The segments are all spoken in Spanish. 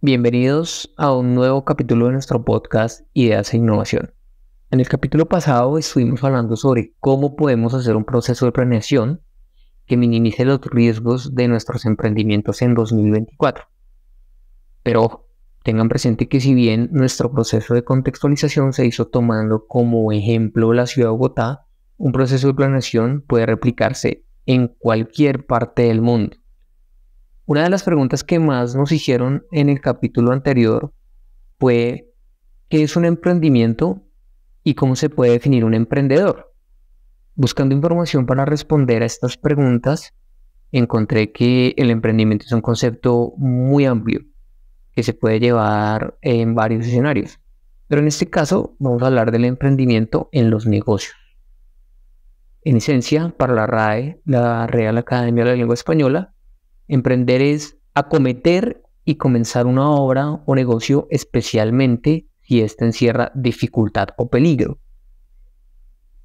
Bienvenidos a un nuevo capítulo de nuestro podcast Ideas e Innovación. En el capítulo pasado estuvimos hablando sobre cómo podemos hacer un proceso de planeación que minimice los riesgos de nuestros emprendimientos en 2024. Pero ojo, tengan presente que si bien nuestro proceso de contextualización se hizo tomando como ejemplo la ciudad de Bogotá, un proceso de planeación puede replicarse en cualquier parte del mundo. Una de las preguntas que más nos hicieron en el capítulo anterior fue ¿qué es un emprendimiento y cómo se puede definir un emprendedor? Buscando información para responder a estas preguntas, encontré que el emprendimiento es un concepto muy amplio que se puede llevar en varios escenarios. Pero en este caso vamos a hablar del emprendimiento en los negocios. En esencia, para la RAE, la Real Academia de la Lengua Española, emprender es acometer y comenzar una obra o negocio, especialmente si ésta encierra dificultad o peligro.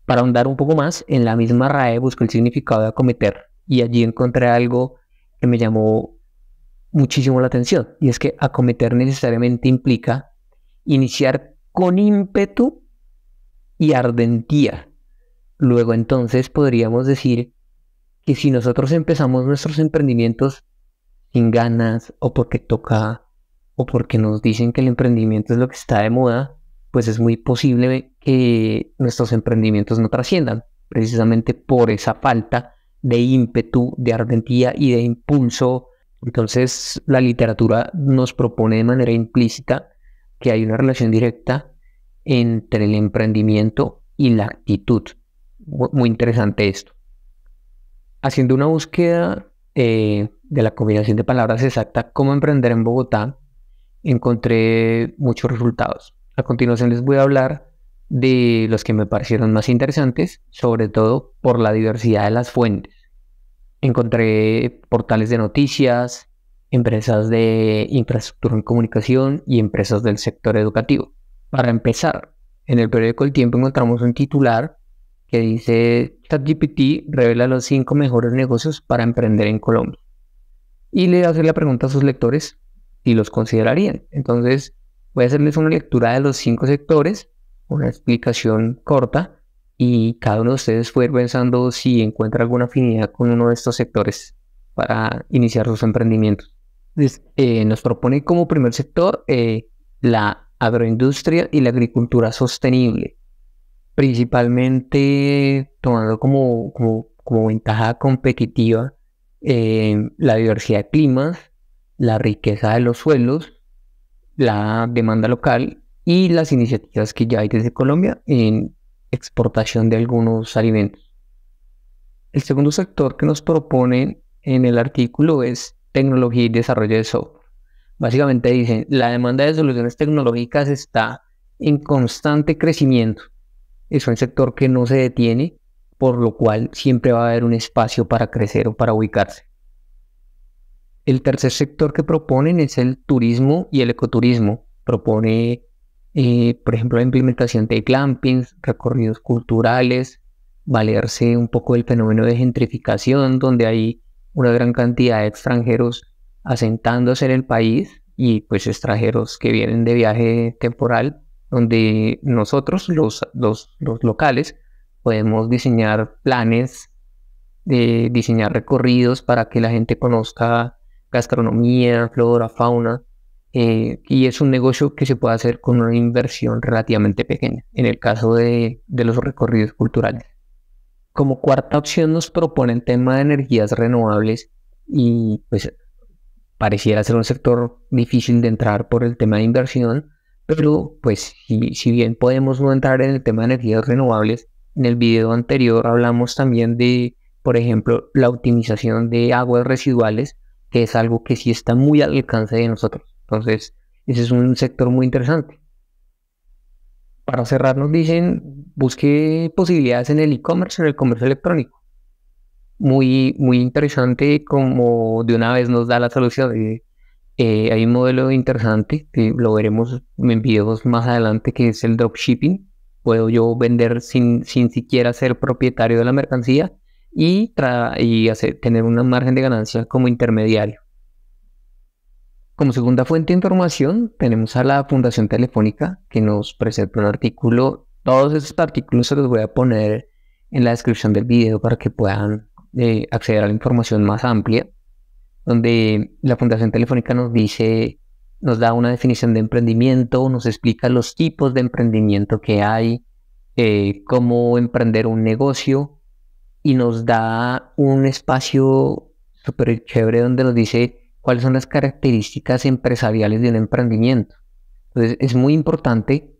Para ahondar un poco más, en la misma RAE busqué el significado de acometer y allí encontré algo que me llamó muchísimo la atención, y es que acometer necesariamente implica iniciar con ímpetu y ardentía. Luego entonces podríamos decir que si nosotros empezamos nuestros emprendimientos sin ganas o porque toca o porque nos dicen que el emprendimiento es lo que está de moda, pues es muy posible que nuestros emprendimientos no trasciendan, precisamente por esa falta de ímpetu, de ardentía y de impulso. Entonces la literatura nos propone de manera implícita que hay una relación directa entre el emprendimiento y la actitud. Muy interesante esto. Haciendo una búsqueda de la combinación de palabras exacta cómo emprender en Bogotá, encontré muchos resultados. A continuación les voy a hablar de los que me parecieron más interesantes, sobre todo por la diversidad de las fuentes. Encontré portales de noticias, empresas de infraestructura en comunicación y empresas del sector educativo. Para empezar, en el periódico El Tiempo encontramos un titular que dice ChatGPT revela los 5 mejores negocios para emprender en Colombia. Y le hace la pregunta a sus lectores si los considerarían. Entonces voy a hacerles una lectura de los 5 sectores, una explicación corta, y cada uno de ustedes fue pensando si encuentra alguna afinidad con uno de estos sectores para iniciar sus emprendimientos. Entonces, nos propone como primer sector la agroindustria y la agricultura sostenible, principalmente tomando como ventaja competitiva la diversidad de climas, la riqueza de los suelos, la demanda local y las iniciativas que ya hay desde Colombia en exportación de algunos alimentos. El segundo sector que nos proponen en el artículo es tecnología y desarrollo de software. Básicamente dicen, la demanda de soluciones tecnológicas está en constante crecimiento. Es un sector que no se detiene, por lo cual siempre va a haber un espacio para crecer o para ubicarse. El tercer sector que proponen es el turismo y el ecoturismo. Propone, por ejemplo, la implementación de glampings, recorridos culturales, valerse un poco del fenómeno de gentrificación, donde hay una gran cantidad de extranjeros asentándose en el país y pues extranjeros que vienen de viaje temporal, donde nosotros, los locales, podemos diseñar planes, diseñar recorridos para que la gente conozca gastronomía, flora, fauna, y es un negocio que se puede hacer con una inversión relativamente pequeña, en el caso de los recorridos culturales. Como cuarta opción nos proponen tema de energías renovables y pues pareciera ser un sector difícil de entrar por el tema de inversión, pero pues si bien podemos no entrar en el tema de energías renovables, en el video anterior hablamos también de, por ejemplo, la optimización de aguas residuales, que es algo que sí está muy al alcance de nosotros. Entonces, ese es un sector muy interesante. Para cerrar nos dicen, busque posibilidades en el e-commerce, en el comercio electrónico. Muy interesante, como de una vez nos da la solución. Hay un modelo interesante que lo veremos en videos más adelante, que es el dropshipping. Puedo yo vender sin siquiera ser propietario de la mercancía y tener una margen de ganancia como intermediario. Como segunda fuente de información, tenemos a la Fundación Telefónica, que nos presenta un artículo. Todos estos artículos se los voy a poner en la descripción del video para que puedan acceder a la información más amplia, donde la Fundación Telefónica nos dice, nos da una definición de emprendimiento, nos explica los tipos de emprendimiento que hay, cómo emprender un negocio, y nos da un espacio súper chévere donde nos dice cuáles son las características empresariales de un emprendimiento. Entonces es muy importante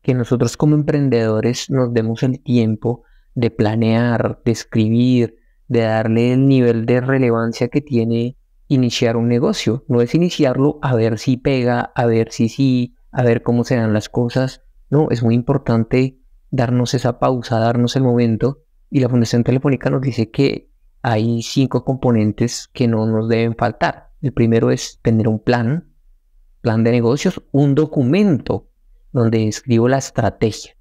que nosotros como emprendedores nos demos el tiempo de planear, de escribir, de darle el nivel de relevancia que tiene iniciar un negocio. No es iniciarlo a ver si pega, a ver si sí, a ver cómo se dan las cosas. No, es muy importante darnos esa pausa, darnos el momento. Y la Fundación Telefónica nos dice que hay 5 componentes que no nos deben faltar. El primero es tener un plan de negocios, un documento donde escribo la estrategia,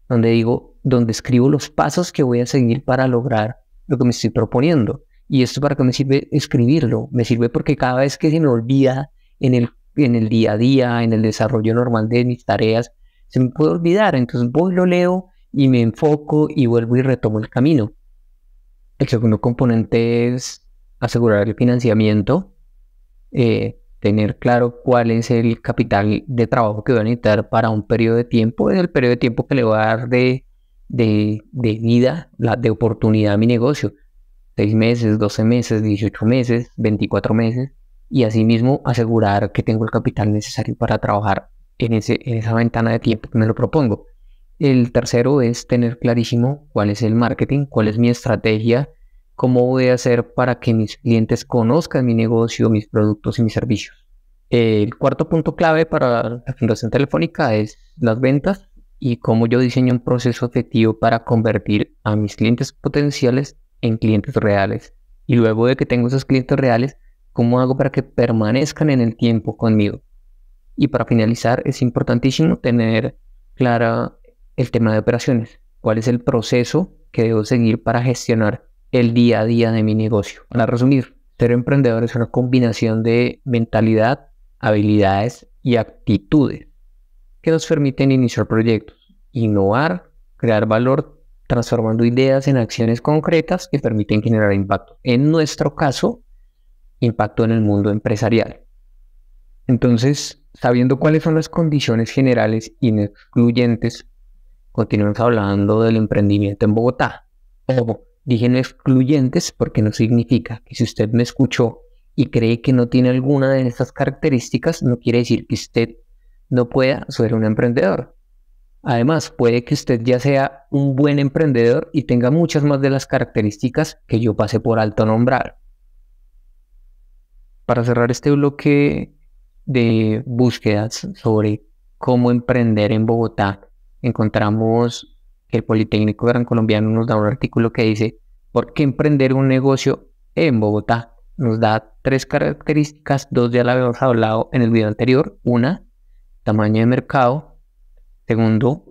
donde escribo los pasos que voy a seguir para lograr lo que me estoy proponiendo. ¿Y esto para qué me sirve escribirlo? Me sirve porque cada vez que se me olvida en el día a día, en el desarrollo normal de mis tareas, se me puede olvidar. Entonces voy, lo leo y me enfoco y vuelvo y retomo el camino. El segundo componente es asegurar el financiamiento, tener claro cuál es el capital de trabajo que voy a necesitar para un periodo de tiempo, el periodo de tiempo que le voy a dar de vida, de oportunidad a mi negocio, 6 meses, 12 meses, 18 meses, 24 meses, y asimismo asegurar que tengo el capital necesario para trabajar en esa ventana de tiempo que me lo propongo. El tercero es tener clarísimo cuál es el marketing, cuál es mi estrategia, cómo voy a hacer para que mis clientes conozcan mi negocio, mis productos y mis servicios. El cuarto punto clave para la Fundación Telefónica es las ventas y cómo yo diseño un proceso efectivo para convertir a mis clientes potenciales en clientes reales. Y luego de que tengo esos clientes reales, ¿cómo hago para que permanezcan en el tiempo conmigo? Y para finalizar, es importantísimo tener clara el tema de operaciones. ¿Cuál es el proceso que debo seguir para gestionar el día a día de mi negocio? Para resumir, ser emprendedor es una combinación de mentalidad, habilidades y actitudes que nos permiten iniciar proyectos, innovar, crear valor, transformando ideas en acciones concretas que permiten generar impacto. En nuestro caso, impacto en el mundo empresarial. Entonces, sabiendo cuáles son las condiciones generales y no excluyentes, continuamos hablando del emprendimiento en Bogotá. Ojo, dije no excluyentes porque no significa que si usted me escuchó y cree que no tiene alguna de estas características, no quiere decir que usted no pueda ser un emprendedor. Además, puede que usted ya sea un buen emprendedor y tenga muchas más de las características que yo pasé por alto a nombrar. Para cerrar este bloque de búsquedas sobre cómo emprender en Bogotá, encontramos que el Politécnico Gran Colombiano nos da un artículo que dice ¿por qué emprender un negocio en Bogotá? Nos da 3 características, 2 ya las habíamos hablado en el video anterior. Una, tamaño de mercado. Segundo,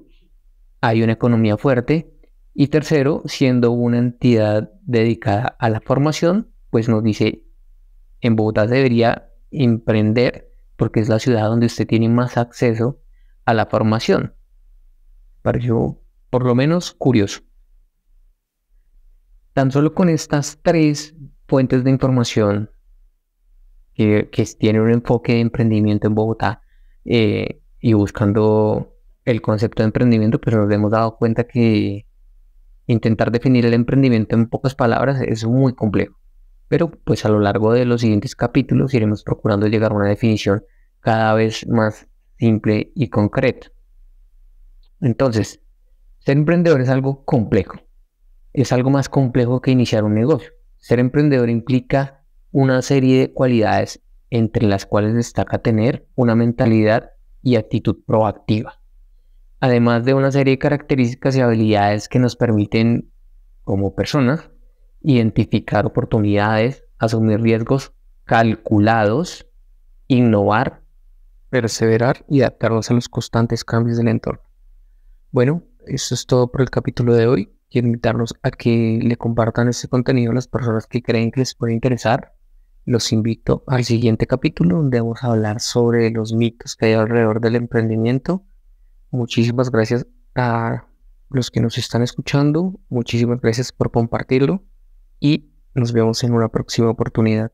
hay una economía fuerte. Y tercero, siendo una entidad dedicada a la formación, pues nos dice en Bogotá debería emprender porque es la ciudad donde usted tiene más acceso a la formación. Pareció por lo menos curioso. Tan solo con estas 3 fuentes de información que tienen un enfoque de emprendimiento en Bogotá y buscando el concepto de emprendimiento, pues nos hemos dado cuenta que intentar definir el emprendimiento en pocas palabras es muy complejo. Pero pues a lo largo de los siguientes capítulos iremos procurando llegar a una definición cada vez más simple y concreta. Entonces, ser emprendedor es algo complejo. Es algo más complejo que iniciar un negocio. Ser emprendedor implica una serie de cualidades entre las cuales destaca tener una mentalidad y actitud proactiva. Además de una serie de características y habilidades que nos permiten, como personas, identificar oportunidades, asumir riesgos calculados, innovar, perseverar y adaptarnos a los constantes cambios del entorno. Bueno, eso es todo por el capítulo de hoy. Quiero invitarlos a que le compartan este contenido a las personas que creen que les puede interesar Los invito al siguiente capítulo donde vamos a hablar sobre los mitos que hay alrededor del emprendimiento. Muchísimas gracias a los que nos están escuchando. Muchísimas gracias por compartirlo y nos vemos en una próxima oportunidad.